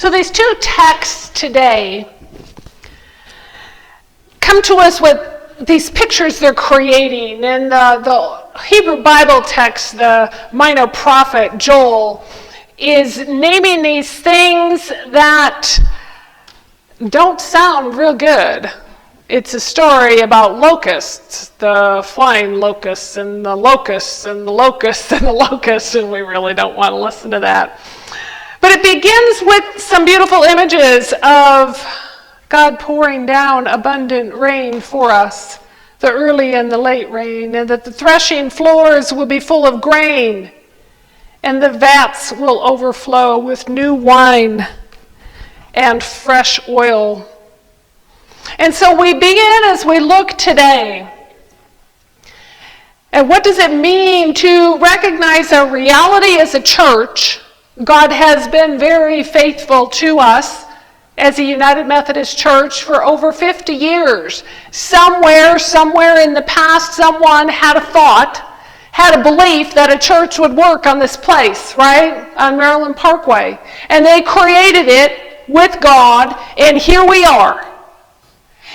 So these two texts today come to us with these pictures they're creating. In the Hebrew Bible text, the minor prophet Joel is naming these things that don't sound real good. It's a story about locusts, the flying locusts, and the locusts, and the locusts, and the locusts, and we really don't want to listen to that. But it begins with some beautiful images of God pouring down abundant rain for us, the early and the late rain, and that the threshing floors will be full of grain, and the vats will overflow with new wine and fresh oil. And so we begin as we look today. And what does it mean to recognize our reality as a church? God has been very faithful to us as a United Methodist Church for over 50 years. Somewhere in the past, someone had a thought, had a belief that a church would work on this place, right? On Maryland Parkway. And they created it with God, and here we are.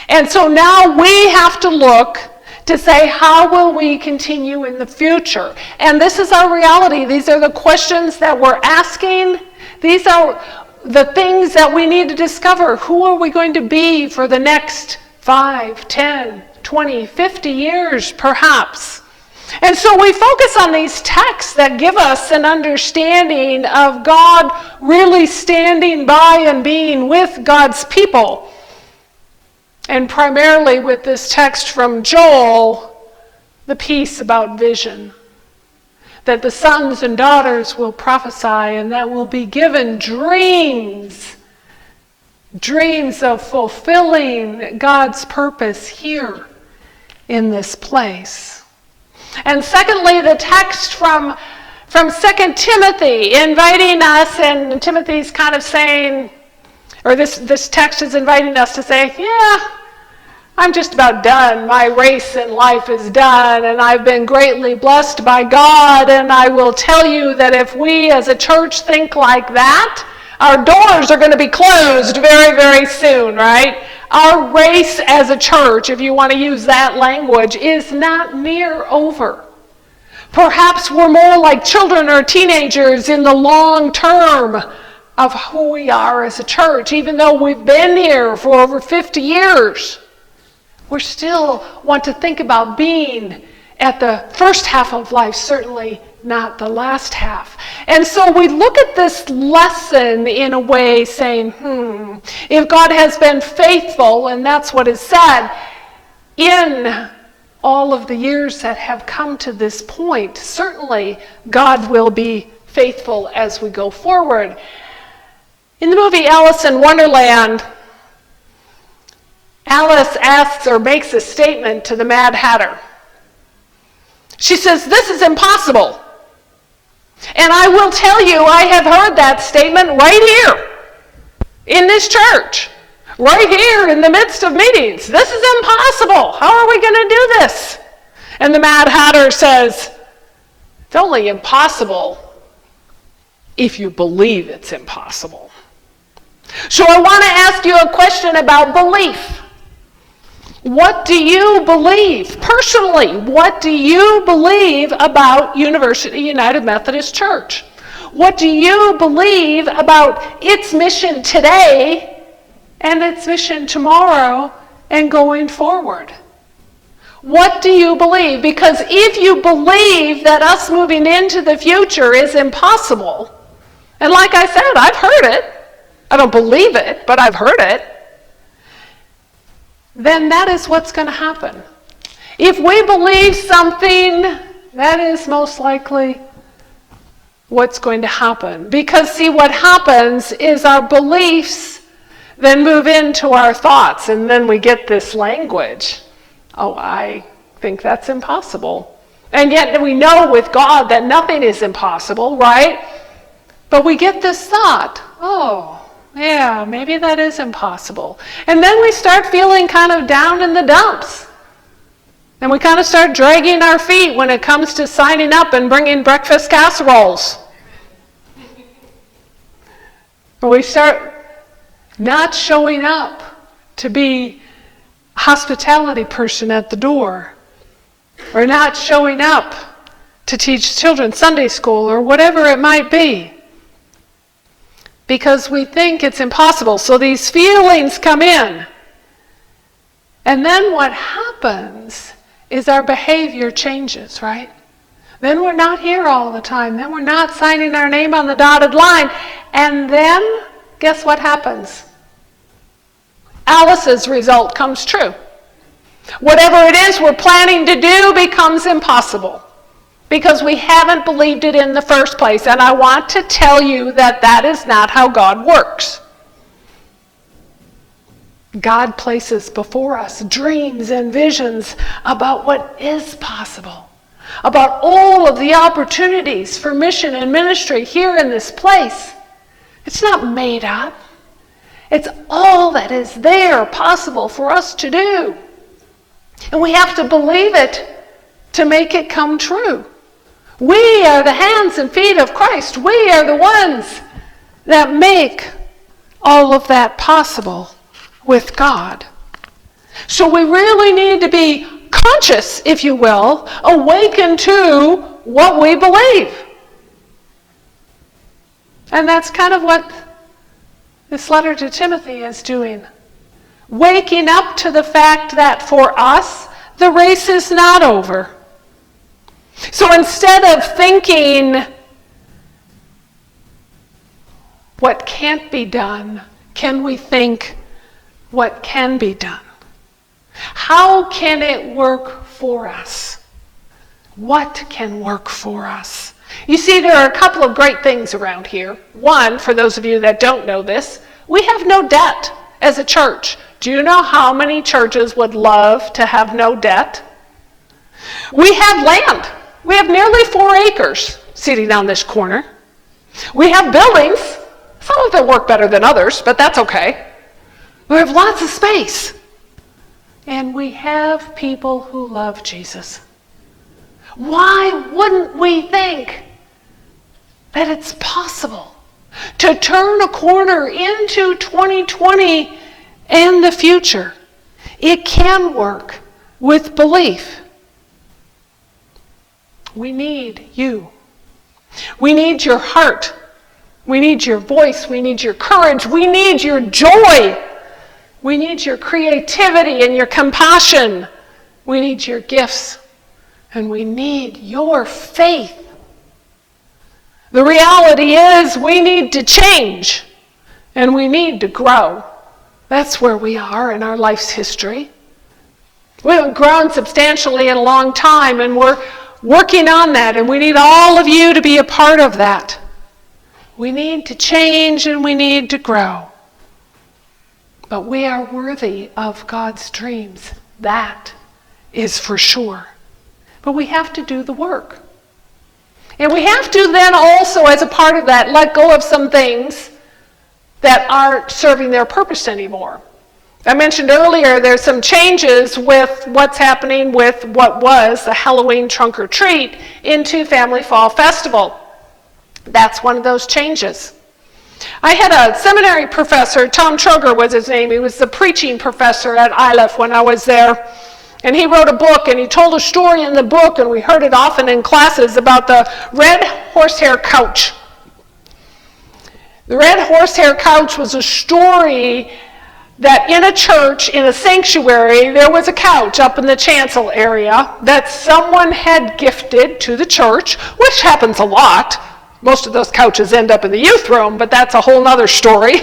And so now we have to look to say, how will we continue in the future? And this is our reality. These are the questions that we're asking. These are the things that we need to discover. Who are we going to be for the next 5, 10, 20, 50 years, perhaps? And so we focus on these texts that give us an understanding of God really standing by and being with God's people. And primarily with this text from Joel, the piece about vision. That the sons and daughters will prophesy and that will be given dreams. Dreams of fulfilling God's purpose here in this place. And secondly, the text from 2 Timothy inviting us, and Timothy's kind of saying, or this text is inviting us to say, yeah, I'm just about done. My race in life is done, and I've been greatly blessed by God, and I will tell you that if we as a church think like that, our doors are going to be closed very, very soon, right? Our race as a church, if you want to use that language, is not near over. Perhaps we're more like children or teenagers in the long term of who we are as a church. Even though we've been here for over 50 years, we still want to think about being at the first half of life, certainly not the last half. And so we look at this lesson in a way saying, if God has been faithful, and that's what is said, in all of the years that have come to this point, certainly God will be faithful as we go forward. In the movie Alice in Wonderland, Alice asks or makes a statement to the Mad Hatter. She says, "This is impossible." And I will tell you, I have heard that statement right here in this church, right here in the midst of meetings. This is impossible. How are we going to do this? And the Mad Hatter says, it's only impossible if you believe it's impossible. So I want to ask you a question about belief. What do you believe? Personally, what do you believe about University United Methodist Church? What do you believe about its mission today and its mission tomorrow and going forward? What do you believe? Because if you believe that us moving into the future is impossible, and like I said, I've heard it. I don't believe it, but I've heard it. Then that is what's going to happen. If we believe something, that is most likely what's going to happen. Because see, what happens is our beliefs then move into our thoughts, and then we get this language. Oh, I think that's impossible. And yet we know with God that nothing is impossible, right? But we get this thought, oh, yeah, maybe that is impossible. And then we start feeling kind of down in the dumps. And we kind of start dragging our feet when it comes to signing up and bringing breakfast casseroles. We start not showing up to be a hospitality person at the door, or not showing up to teach children Sunday school or whatever it might be, because we think it's impossible. So these feelings come in. And then what happens is our behavior changes, right? Then we're not here all the time. Then we're not signing our name on the dotted line. And then, guess what happens? Alice's result comes true. Whatever it is we're planning to do becomes impossible because we haven't believed it in the first place. And I want to tell you that that is not how God works. God places before us dreams and visions about what is possible, about all of the opportunities for mission and ministry here in this place. It's not made up. It's all that is there possible for us to do. And we have to believe it to make it come true. We are the hands and feet of Christ. We are the ones that make all of that possible with God. So we really need to be conscious, if you will, awakened to what we believe. And that's kind of what this letter to Timothy is doing. Waking up to the fact that for us, the race is not over. So instead of thinking what can't be done, can we think what can be done? How can it work for us? What can work for us? You see, there are a couple of great things around here. One, for those of you that don't know this, we have no debt as a church. Do you know how many churches would love to have no debt? We have land. We have nearly 4 acres sitting on this corner. We have buildings. Some of them work better than others, but that's okay. We have lots of space. And we have people who love Jesus. Why wouldn't we think that it's possible to turn a corner into 2020 and the future? It can work with belief. We need you. We need your heart. We need your voice. We need your courage. We need your joy. We need your creativity and your compassion. We need your gifts. And we need your faith. The reality is we need to change and we need to grow. That's where we are in our life's history. We haven't grown substantially in a long time, and we're working on that, and we need all of you to be a part of that. We need to change and we need to grow. But we are worthy of God's dreams. That is for sure. But we have to do the work. And we have to then also, as a part of that, let go of some things that aren't serving their purpose anymore. I mentioned earlier there's some changes with what's happening with what was the Halloween trunk or treat into Family Fall Festival. That's one of those changes. I had a seminary professor, Tom Troger was his name. He was the preaching professor at ILEF when I was there. And he wrote a book, and he told a story in the book, and we heard it often in classes, about the red horsehair couch. The red horsehair couch was a story that in a church, in a sanctuary, there was a couch up in the chancel area that someone had gifted to the church, which happens a lot. Most of those couches end up in the youth room, but that's a whole other story.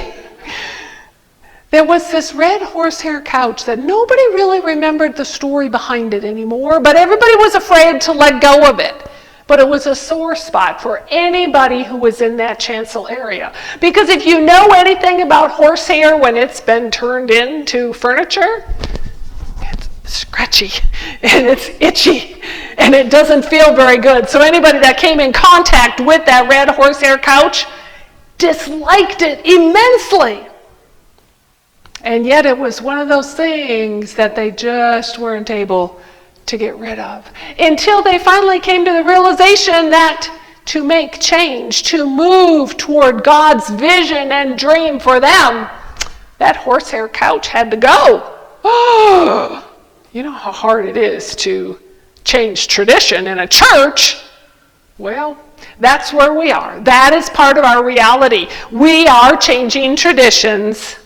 There was this red horsehair couch that nobody really remembered the story behind it anymore, but everybody was afraid to let go of it. But it was a sore spot for anybody who was in that chancel area. Because if you know anything about horsehair when it's been turned into furniture, it's scratchy and it's itchy and it doesn't feel very good. So anybody that came in contact with that red horsehair couch disliked it immensely. And yet it was one of those things that they just weren't able to get rid of. Until they finally came to the realization that to make change, to move toward God's vision and dream for them, That horsehair couch had to go. Oh, you know how hard it is to change tradition in a church? Well, that's where we are. That is part of our reality. We are changing traditions,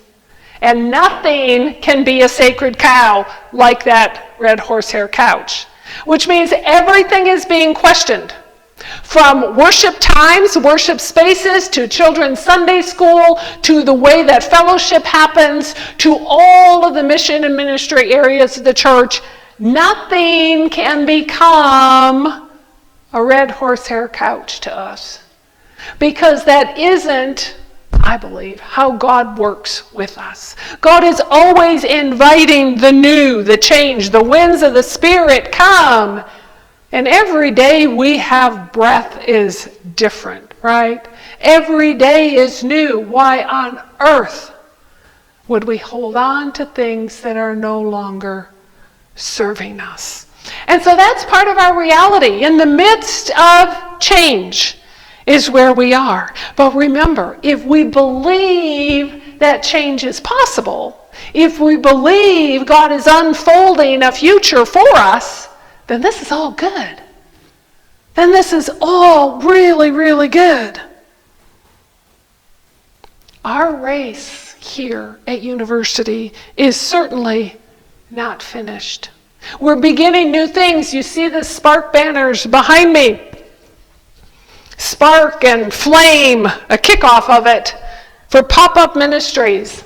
and nothing can be a sacred cow like that red horsehair couch, which means everything is being questioned. From worship times, worship spaces, to children's Sunday school, to the way that fellowship happens, to all of the mission and ministry areas of the church, nothing can become a red horsehair couch to us. Because that isn't, I believe, how God works with us. God is always inviting the new, the change, the winds of the Spirit come. And every day we have breath is different, right? Every day is new. Why on earth would we hold on to things that are no longer serving us? And so that's part of our reality. In the midst of change is where we are. But remember, if we believe that change is possible, if we believe God is unfolding a future for us, then this is all good. Then this is all really, really good. Our race here at university is certainly not finished. We're beginning new things. You see the Spark banners behind me. Spark and Flame, a kickoff of it for pop-up ministries.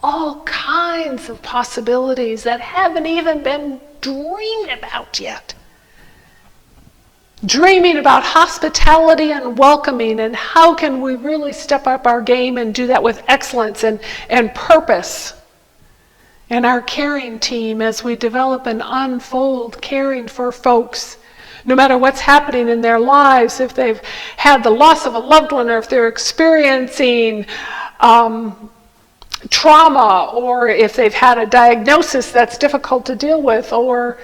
All kinds of possibilities that haven't even been dreamed about yet. Dreaming about hospitality and welcoming, and how can we really step up our game and do that with excellence and purpose. And our caring team, as we develop and unfold caring for folks, no matter what's happening in their lives, if they've had the loss of a loved one, or if they're experiencing trauma, or if they've had a diagnosis that's difficult to deal with, or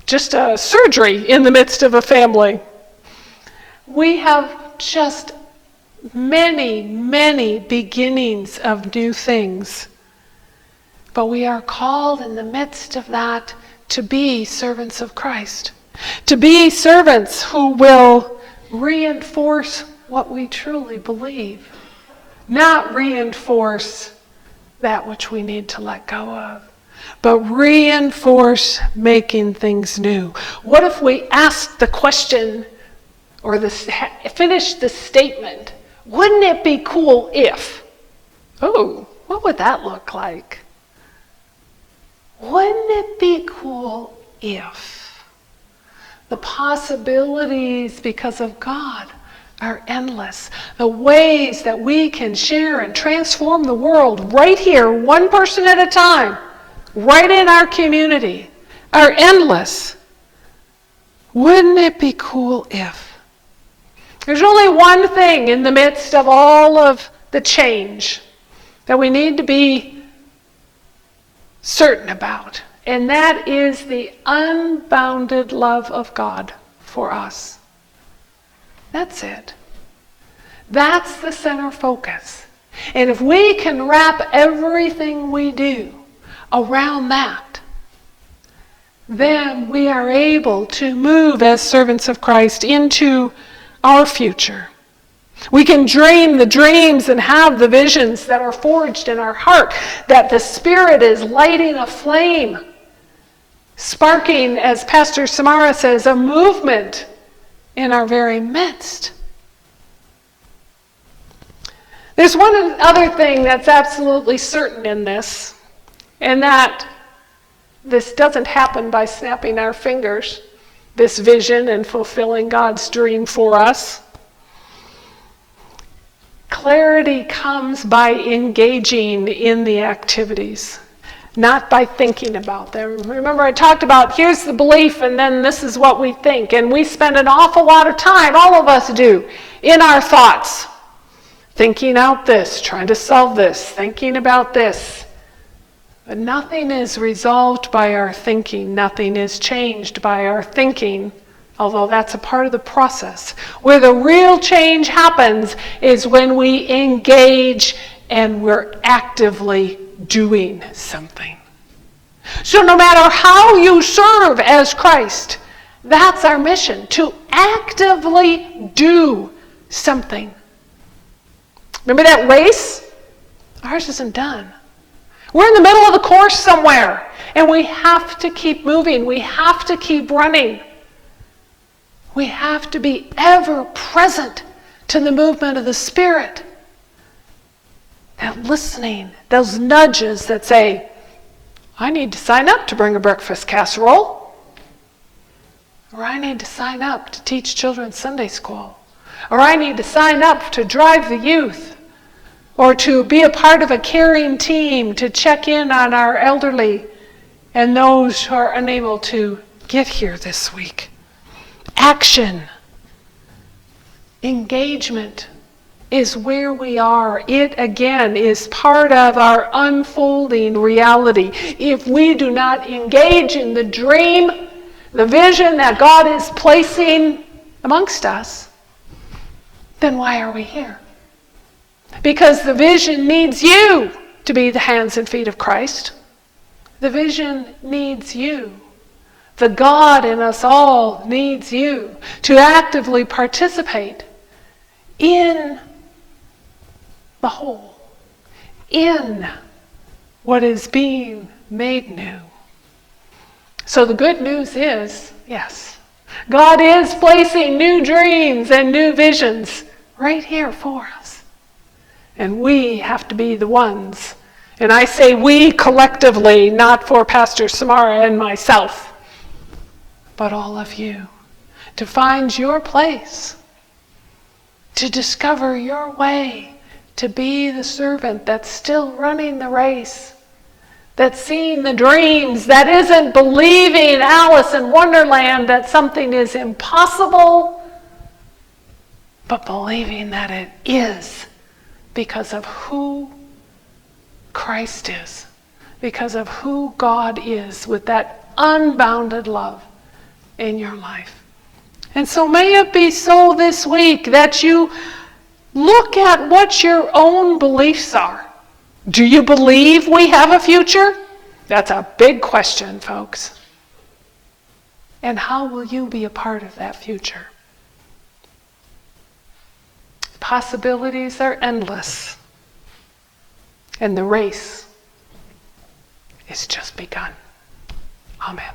just a surgery in the midst of a family. We have just many, many beginnings of new things. But we are called in the midst of that to be servants of Christ. To be servants who will reinforce what we truly believe. Not reinforce that which we need to let go of, but reinforce making things new. What if we asked the question, or finish the statement, wouldn't it be cool if? Oh, what would that look like? Wouldn't it be cool if? The possibilities, because of God, are endless. The ways that we can share and transform the world right here, one person at a time, right in our community, are endless. Wouldn't it be cool if? There's only one thing in the midst of all of the change that we need to be certain about, and that is the unbounded love of God for us. That's it. That's the center focus. And if we can wrap everything we do around that, then we are able to move as servants of Christ into our future. We can dream the dreams and have the visions that are forged in our heart, that the Spirit is lighting a flame, sparking, as Pastor Samara says, a movement in our very midst. There's one other thing that's absolutely certain in this, and that this doesn't happen by snapping our fingers, this vision and fulfilling God's dream for us. Clarity comes by engaging in the activities, not by thinking about them. Remember, I talked about here's the belief and then this is what we think. And we spend an awful lot of time, all of us do, in our thoughts, thinking out this, trying to solve this, thinking about this. But nothing is resolved by our thinking. Nothing is changed by our thinking, although that's a part of the process. Where the real change happens is when we engage and we're actively doing something. So no matter how you serve as Christ, that's our mission, to actively do something. Remember that race? Ours isn't done. We're in the middle of the course somewhere, and we have to keep moving. We have to keep running. We have to be ever present to the movement of the Spirit. That listening, those nudges that say, I need to sign up to bring a breakfast casserole. Or I need to sign up to teach children Sunday school. Or I need to sign up to drive the youth. Or to be a part of a caring team to check in on our elderly and those who are unable to get here this week. Action. Engagement is where we are. It, again, is part of our unfolding reality. If we do not engage in the dream, the vision that God is placing amongst us, then why are we here? Because the vision needs you to be the hands and feet of Christ. The vision needs you. The God in us all needs you to actively participate in the whole, in what is being made new. So the good news is, yes, God is placing new dreams and new visions right here for us. And we have to be the ones, and I say we collectively, not for Pastor Samara and myself, but all of you, to find your place, to discover your way, to be the servant that's still running the race, that's seeing the dreams, that isn't believing Alice in Wonderland that something is impossible, but believing that it is because of who Christ is, because of who God is with that unbounded love in your life. And so may it be so this week that you look at what your own beliefs are. Do you believe we have a future? That's a big question, folks. And how will you be a part of that future? Possibilities are endless. And the race is just begun. Amen.